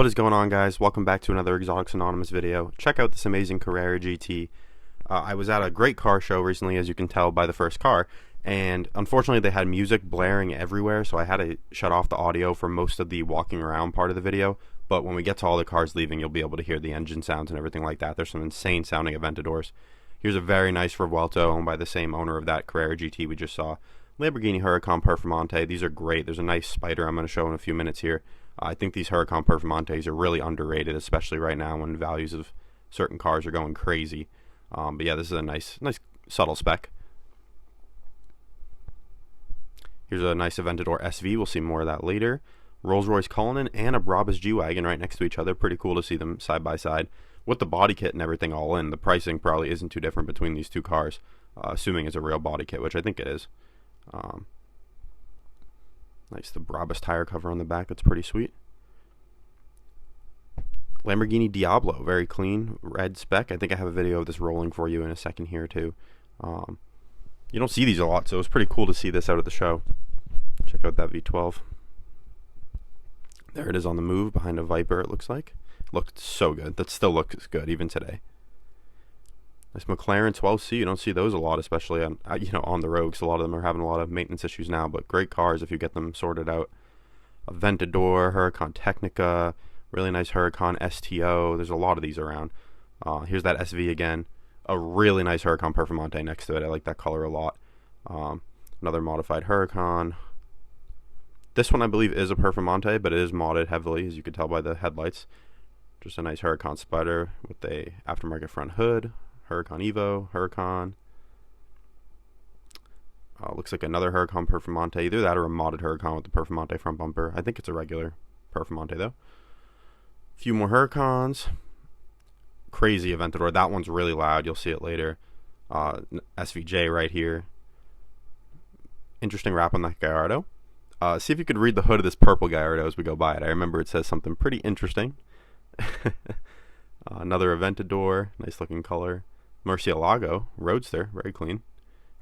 What is going on, guys? Welcome back to another Exotics Anonymous video. Check out this amazing Carrera GT. I was at a great car show recently, as you can tell by the first car, and unfortunately they had music blaring everywhere, so I had to shut off the audio for most of the walking around part of the video. But when we get to all the cars leaving, you'll be able to hear the engine sounds and everything like that. There's some insane sounding Aventadors. Here's a very nice Revuelto owned by the same owner of that Carrera GT we just saw. Lamborghini Huracan Performante. These are great. There's a nice Spider I'm going to show in a few minutes here. I think these Huracan Performantes are really underrated, especially right now when values of certain cars are going crazy. But yeah, this is a nice subtle spec. Here's a nice Aventador SV. We'll see more of that later. Rolls-Royce Cullinan and a Brabus G-Wagon right next to each other. Pretty cool to see them side by side. With the body kit and everything all in, the pricing probably isn't too different between these two cars, assuming it's a real body kit, which I think it is. Nice, the Brabus tire cover on the back. That's pretty sweet. Lamborghini Diablo, very clean, red spec. I think I have a video of this rolling for you in a second here too. You don't see these a lot, so it's pretty cool to see this out at the show. Check out that V12. There it is on the move behind a Viper, it looks like. Looked so good. That still looks good even today. Nice McLaren 12C. You don't see those a lot, especially on on the road, because a lot of them are having a lot of maintenance issues now. But great cars if you get them sorted out. Aventador, Huracan Technica, really nice Huracan STO. There's a lot of these around. Here's that SV again. A really nice Huracan Performante next to it. I like that color a lot. Another modified Huracan. This one I believe is a Performante, but it is modded heavily, as you can tell by the headlights. Just a nice Huracan Spider with a aftermarket front hood. Huracan Evo, Huracan. Looks like another Huracan Performante. Either that or a modded Huracan with the Performante front bumper. I think it's a regular Performante though. A few more Huracans. Crazy Aventador. That one's really loud. You'll see it later. SVJ right here. Interesting wrap on that Gallardo. See if you could read the hood of this purple Gallardo as we go by it. I remember it says something pretty interesting. Another Aventador. Nice looking color. Murcielago, Roadster, very clean.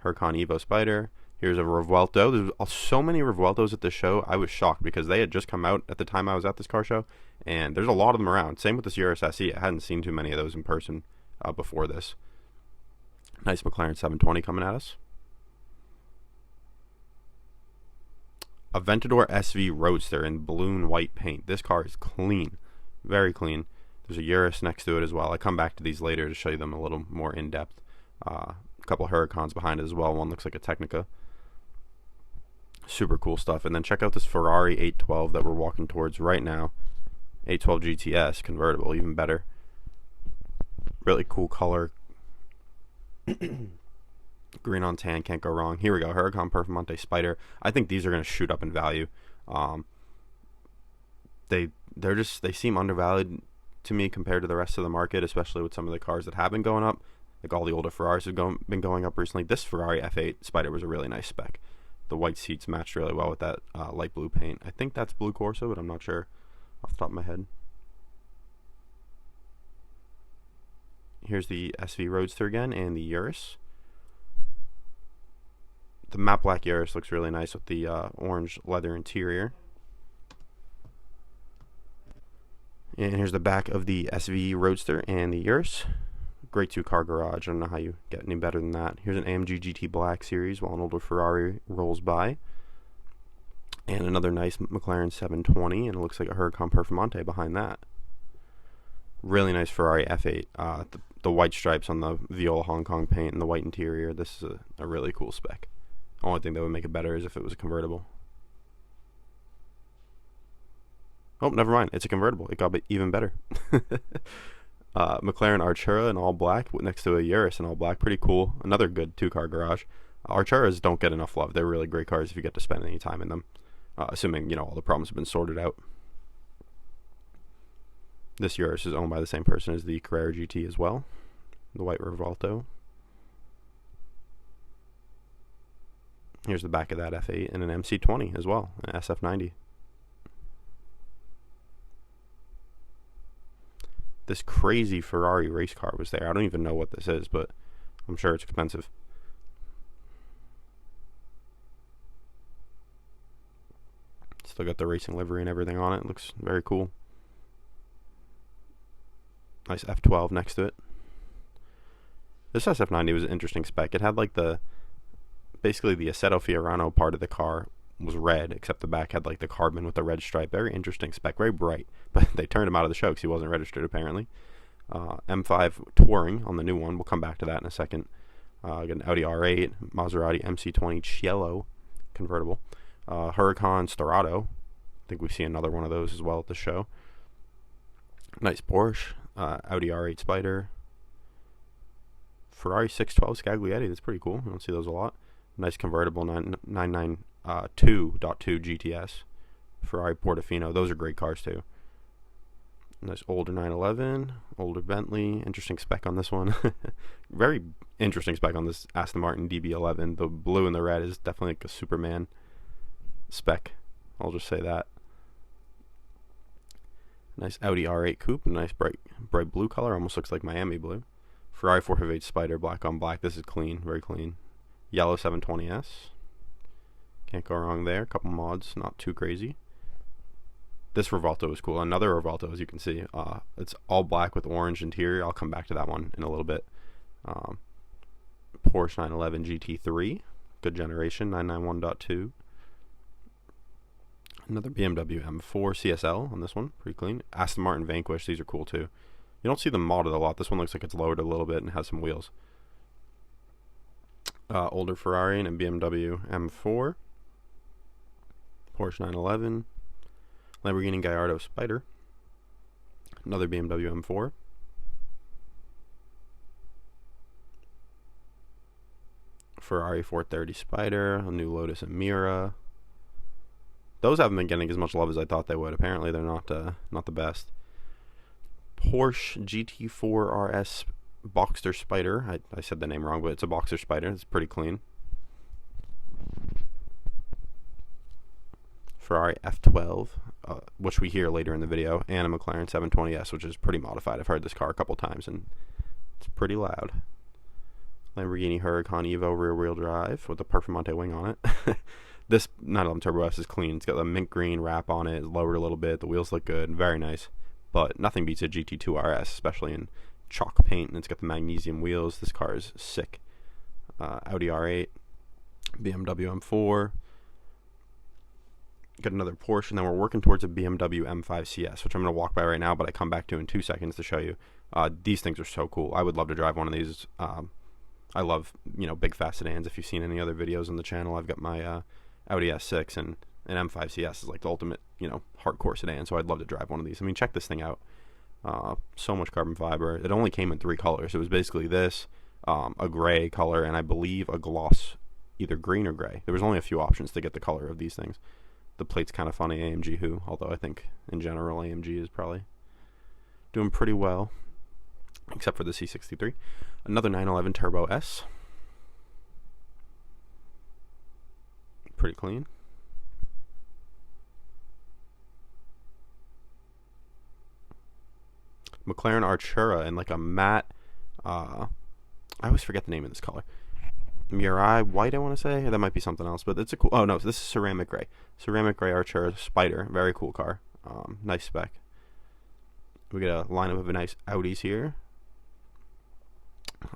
Huracan Evo Spider. Here's a Revuelto. There's so many Revueltos at the show. I was shocked because they had just come out at the time I was at this car show, and there's a lot of them around. Same with this Urus SE. I hadn't seen too many of those in person before this. Nice McLaren 720 coming at us. Aventador SV Roadster in balloon white paint. This car is clean, very clean. There's a Urus next to it as well. I come back to these later to show you them a little more in depth. A couple of Huracans behind it as well. One looks like a Technica. Super cool stuff. And then check out this Ferrari 812 that we're walking towards right now. 812 GTS convertible, even better. Really cool color. Green on tan, can't go wrong. Here we go, Huracan Performante Spider. I think these are going to shoot up in value. They seem undervalued to me compared to the rest of the market, especially with some of the cars that have been going up. Like all the older Ferraris have been going up recently. This Ferrari F8 Spider was a really nice spec. The white seats matched really well with that light blue paint. I think that's Blue Corso, but I'm not sure off the top of my head. Here's the SV Roadster again and the Urus. The matte black Urus looks really nice with the orange leather interior. And here's the back of the SV Roadster and the Urus. Great two-car garage. I don't know how you get any better than that. Here's an AMG GT Black Series while an older Ferrari rolls by. And another nice McLaren 720, and it looks like a Huracan Performante behind that. Really nice Ferrari F8. The white stripes on the Viola Hong Kong paint and the white interior. This is a really cool spec. Only thing that would make it better is if it was a convertible. Oh, never mind. It's a convertible. It got even better. McLaren Artura in all black next to a Urus in all black. Pretty cool. Another good two-car garage. Arturas don't get enough love. They're really great cars if you get to spend any time in them. Assuming, all the problems have been sorted out. This Urus is owned by the same person as the Carrera GT as well. The white Revuelto. Here's the back of that F8 and an MC20 as well, an SF90. This crazy Ferrari race car was there. I don't even know what this is, but I'm sure it's expensive. Still got the racing livery and everything on it. Looks very cool. Nice F12 next to it. This SF90 was an interesting spec. It had like basically the Assetto Fiorano part of the car was red, except the back had like the carbon with the red stripe. Very interesting spec, very bright. But they turned him out of the show because he wasn't registered apparently. M5 Touring on the new one. We'll come back to that in a second. Got an Audi R8, Maserati MC20 Cielo convertible, Huracan Storado. I think we see another one of those as well at the show. Nice Porsche, Audi R8 Spider, Ferrari 612 Scaglietti. That's pretty cool. I don't see those a lot. Nice convertible 992.2 GTS, Ferrari Portofino. Those are great cars too. Nice older 911, older Bentley. Interesting spec on this one. Very interesting spec on this Aston Martin DB11. The blue and the red is definitely like a Superman spec. I'll just say that. Nice Audi R8 Coupe, nice bright blue color. Almost looks like Miami blue. Ferrari 458 Spider, black on black. This is clean, very clean. Yellow 720S. Can't go wrong there. A couple mods, not too crazy. This Revuelto is cool. Another Revuelto, as you can see. It's all black with orange interior. I'll come back to that one in a little bit. Porsche 911 GT3. Good generation, 991.2. Another BMW M4 CSL on this one. Pretty clean. Aston Martin Vanquish. These are cool too. You don't see them modded a lot. This one looks like it's lowered a little bit and has some wheels. Older Ferrari and BMW M4. Porsche 911. Lamborghini Gallardo Spider. Another BMW M4. Ferrari 430 Spider. A new Lotus Emira. Those haven't been getting as much love as I thought they would. Apparently they're not the best. Porsche GT4 RS Boxster Spider. I said the name wrong, but it's a Boxster Spider. It's pretty clean. Ferrari F12, which we hear later in the video, and a McLaren 720S, which is pretty modified. I've heard this car a couple times, and it's pretty loud. Lamborghini Huracan Evo rear-wheel drive with a Performante wing on it. This 911 Turbo S is clean. It's got the mint green wrap on it. It's lowered a little bit. The wheels look good. Very nice. But nothing beats a GT2 RS, especially in chalk paint. And it's got the magnesium wheels. This car is sick. Audi R8. BMW M4. Got another Porsche. And then we're working towards a BMW M5 CS, which I'm going to walk by right now, but I come back to in 2 seconds to show you. These things are so cool. I would love to drive one of these. I love, big fast sedans. If you've seen any other videos on the channel, I've got my Audi S6 and an M5 CS is like the ultimate, hardcore sedan. So I'd love to drive one of these. I mean, check this thing out. So much carbon fiber. It only came in 3 colors. It was basically this, a gray color, and I believe a gloss, either green or gray. There was only a few options to get the color of these things. The plate's kind of funny, AMG who, although I think in general AMG is probably doing pretty well, except for the C63. Another 911 Turbo S. Pretty clean. McLaren Artura in like a matte, I always forget the name of this color. Mirai white, I want to say. That might be something else, but it's a cool. Oh no, this is ceramic gray. Ceramic gray Artura Spider. Very cool car. Nice spec. We get a lineup of nice Audis here.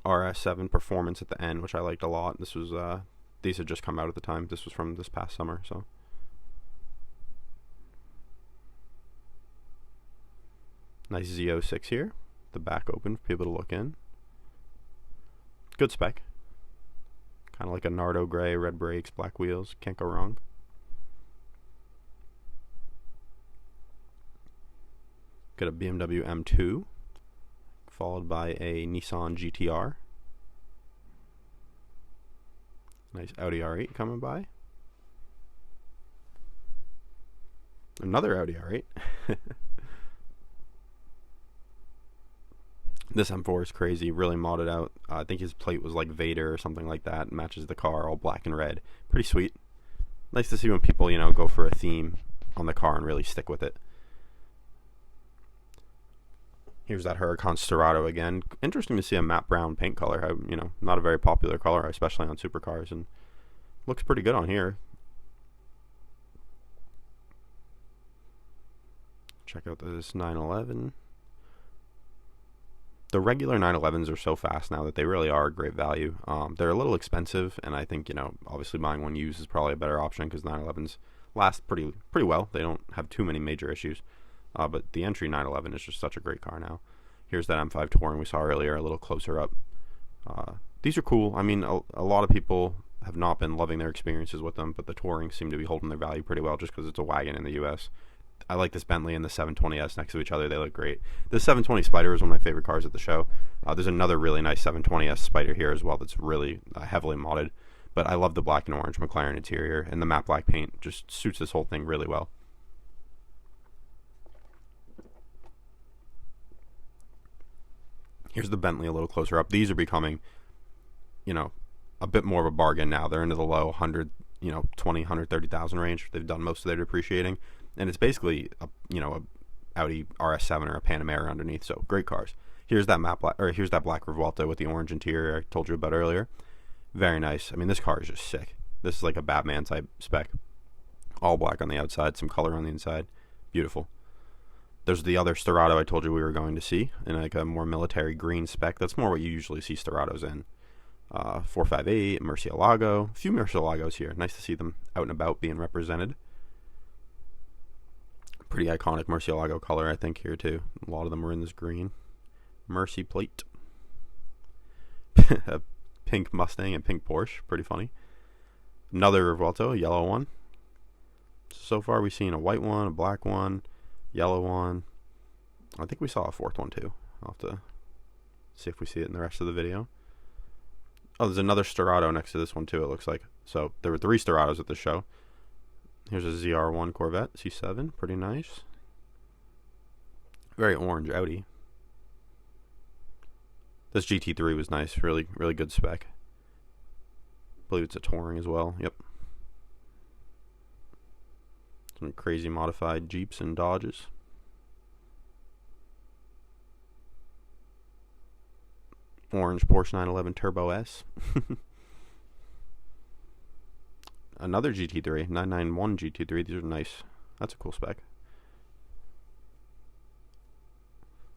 RS7 Performance at the end, which I liked a lot. This was these had just come out at the time. This was from this past summer, so. Nice Z06 here. The back open for people to look in. Good spec. Kind of like a Nardo gray, red brakes, black wheels. Can't go wrong. Got a BMW M2, followed by a Nissan GTR. Nice Audi R8 coming by. Another Audi R8. This M4 is crazy, really modded out. I think his plate was like Vader or something like that. It matches the car, all black and red. Pretty sweet. Nice to see when people, go for a theme on the car and really stick with it. Here's that Huracan Storado again. Interesting to see a matte brown paint color. Not a very popular color, especially on supercars, and looks pretty good on here. Check out this 911. The regular 911s are so fast now that they really are a great value. They're a little expensive, and I think, obviously buying one used is probably a better option because 911s last pretty well. They don't have too many major issues. But the entry 911 is just such a great car now. Here's that M5 Touring we saw earlier, a little closer up. These are cool. I mean, a lot of people have not been loving their experiences with them, but the Touring seem to be holding their value pretty well just because it's a wagon in the U.S. I like this Bentley and the 720S next to each other. They look great. The 720 Spider is one of my favorite cars at the show. There's another really nice 720S Spider here as well that's really heavily modded. But I love the black and orange McLaren interior, and the matte black paint just suits this whole thing really well. Here's the Bentley a little closer up. These are becoming, a bit more of a bargain now. They're into the low 100, 20, 130,000 range. They've done most of their depreciating. And it's basically a Audi RS7 or a Panamera underneath. So great cars. Here's that here's that black Revuelto with the orange interior I told you about earlier. Very nice. I mean, this car is just sick. This is like a Batman type spec. All black on the outside, some color on the inside. Beautiful. There's the other Sterrato I told you we were going to see in like a more military green spec. That's more what you usually see Sterratos in. 458, Murcielago. A few Murcielagos here. Nice to see them out and about being represented. Pretty iconic Murcielago color, I think, here too. A lot of them were in this green. Mercy plate. A pink Mustang and pink Porsche. Pretty funny. Another Revuelto, a yellow one. So far we've seen a white one, a black one, yellow one. I think we saw a fourth one too. I'll have to see if we see it in the rest of the video. Oh, there's another Sterrato next to this one too, it looks like. So there were 3 Sterratos at the show. Here's a ZR1 Corvette C7, pretty nice. Very orange Audi. This GT3 was nice, really good spec. I believe it's a Touring as well. Yep. Some crazy modified Jeeps and Dodges. Orange Porsche 911 Turbo S. Another GT3, 991 GT3. These are nice. That's a cool spec.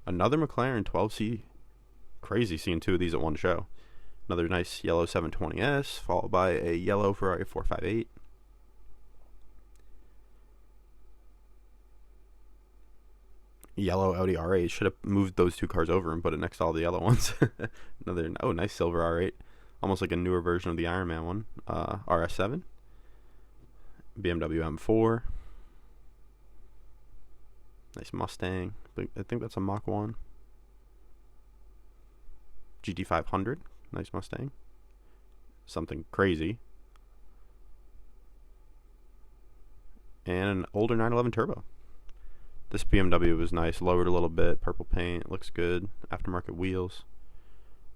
Another McLaren 12C. Crazy seeing 2 of these at one show. Another nice yellow 720S, followed by a yellow Ferrari 458. Yellow Audi R8. Should have moved those 2 cars over and put it next to all the yellow ones. Another, nice silver R8. Almost like a newer version of the Iron Man one. RS7. BMW M4. Nice Mustang. I think that's a Mach 1. GT500. Nice Mustang. Something crazy. And an older 911 Turbo. This BMW was nice. Lowered a little bit. Purple paint. Looks good. Aftermarket wheels.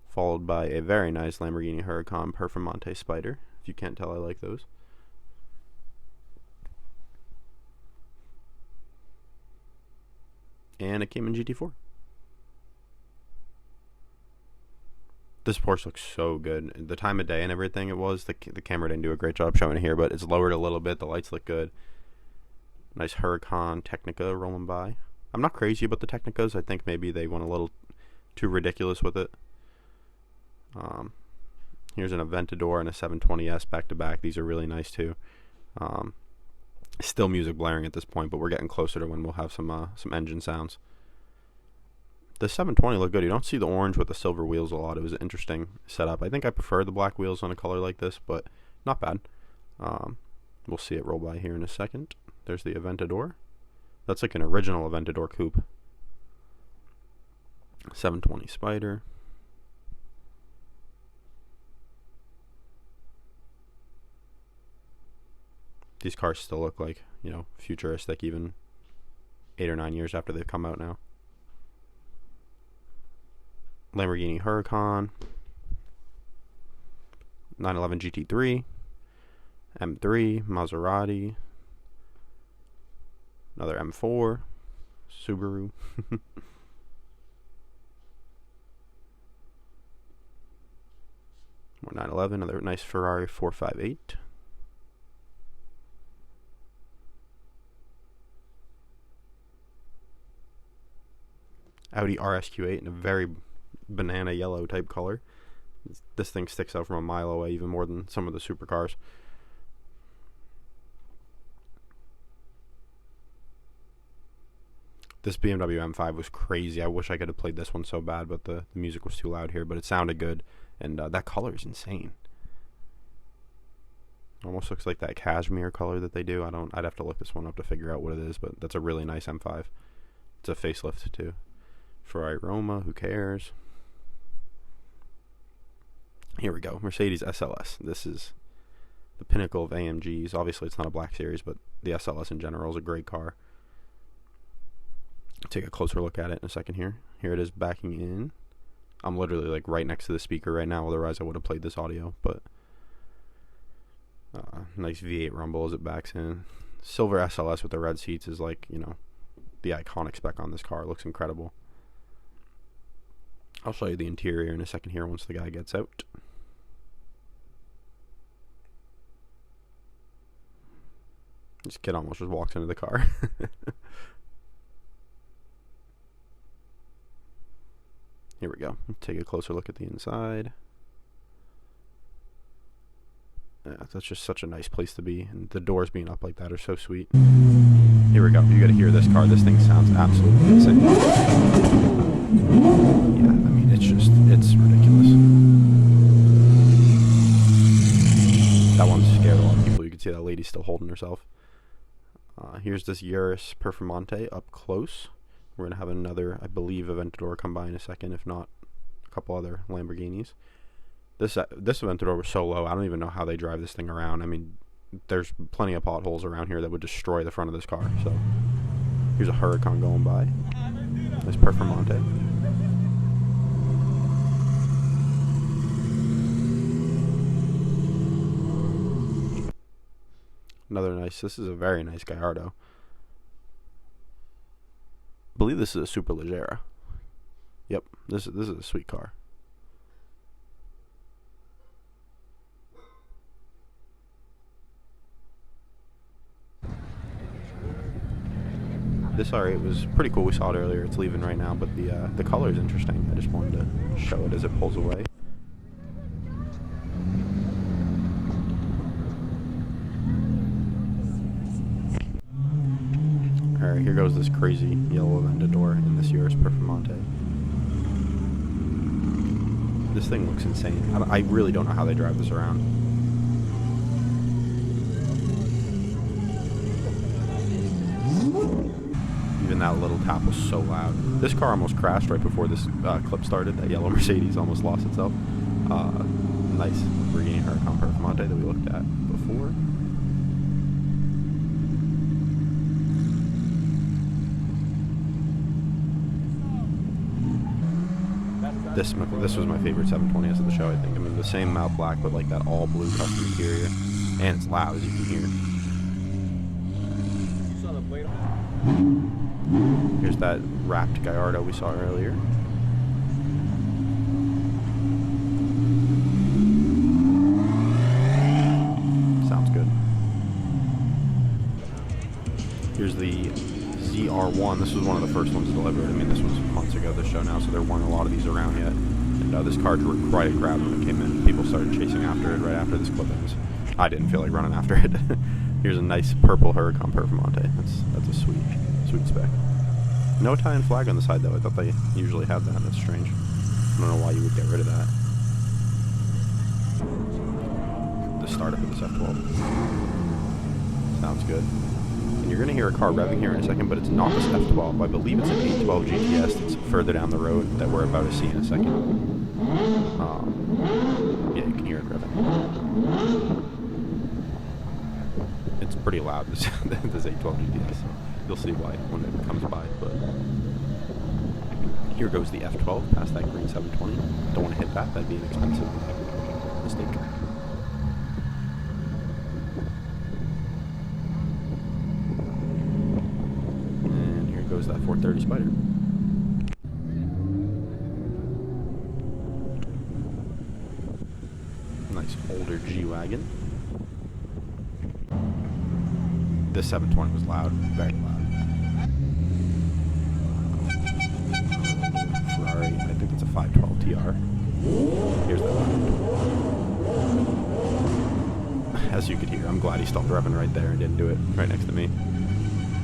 Followed by a very nice Lamborghini Huracan Performantes Spider. If you can't tell, I like those. And it came in GT4. This Porsche looks so good. The time of day and everything it was, the camera didn't do a great job showing it here, but it's lowered a little bit. The lights look good. Nice Huracan Technica rolling by. I'm not crazy about the Technicas. I think maybe they went a little too ridiculous with it. Here's an Aventador and a 720S back to back. These are really nice too. Still music blaring at this point, but we're getting closer to when we'll have some engine sounds. The 720 looked good. You don't see the orange with the silver wheels a lot. It was an interesting setup. I think I prefer the black wheels on a color like this, but not bad. We'll see it roll by here in a second. There's the Aventador. That's like an original Aventador coupe. 720 Spider. These cars still look like, futuristic even 8 or 9 years after they've come out now. Lamborghini Huracan, 911 GT3, M3, Maserati, another M4, Subaru. More 911, another nice Ferrari 458. Audi RSQ8 in a very banana yellow type color. This thing sticks out from a mile away, even more than some of the supercars. This BMW M5 was crazy. I wish I could have played this one so bad, but the music was too loud here, but it sounded good, and that color is insane. Almost looks like that cashmere color that they do. I'd have to look this one up to figure out what it is, but that's a really nice M5. It's a facelift too. Ferrari Roma, who cares? Here we go. Mercedes SLS. This is the pinnacle of AMGs. Obviously, it's not a black series, but the SLS in general is a great car. Take a closer look at it in a second here. Here it is backing in. I'm literally like right next to the speaker right now, otherwise I would have played this audio, but nice V8 rumble as it backs in. Silver SLS with the red seats is like, you know, the iconic spec on this car. It looks incredible. I'll show you the interior in a second here once the guy gets out. This kid almost just walks into the car. Here we go. Let's take a closer look at the inside. Yeah, that's just such a nice place to be, and the doors being up like that are so sweet. Here we go. You gotta hear this car. This thing sounds absolutely insane. Yeah, I mean, it's ridiculous. That one scared a lot of people. You can see that lady still holding herself. Here's this Urus Performante up close. We're going to have another, I believe, Aventador come by in a second, if not a couple other Lamborghinis. This Aventador was so low, I don't even know how they drive this thing around. I mean, there's plenty of potholes around here that would destroy the front of this car. So here's a Huracan going by. This Performante. Another nice, this is a very nice Gallardo. I believe this is a Superleggera. Yep, this is a sweet car. This R8 was pretty cool. We saw it earlier. It's leaving right now, but the color is interesting. I just wanted to show it as it pulls away. Alright, here goes this crazy yellow Aventador in this Urus Performante. This thing looks insane. I really don't know how they drive this around. Even that little tap was so loud. This car almost crashed right before this clip started. That yellow Mercedes almost lost itself. Nice Lamborghini Huracan Performante that we looked at before. This was my favorite 720S of the show, I think. I mean, the same matte black, but like that all blue custom interior. And it's loud, as you can hear. Here's that wrapped Gallardo we saw earlier. Sounds good. Here's the ZR1. This was one of the first ones delivered. I mean, this was months ago, this show now, so there weren't a lot of these around yet. And this car drew quite a crowd when it came in. People started chasing after it right after this clip ends. I didn't feel like running after it. Here's a nice purple Huracan Performante. That's a sweet spec. No Italian flag on the side though. I thought they usually have that. That's strange. I don't know why you would get rid of that. The startup of this F12. Sounds good. And you're going to hear a car revving here in a second, but it's not this F12. I believe it's an 812 GTS that's further down the road that we're about to see in a second. Yeah, you can hear it revving. It's pretty loud, this 812 GTS. You'll see why when it comes by, but here goes the F12 past that green 720. Don't want to hit that. That'd be an expensive mistake. And here goes that 430 Spider. Nice older G-Wagon. This 720 was loud, very loud. Ferrari, I think it's a 512 TR. Here's that one. As you could hear, I'm glad he stopped revving right there and didn't do it right next to me.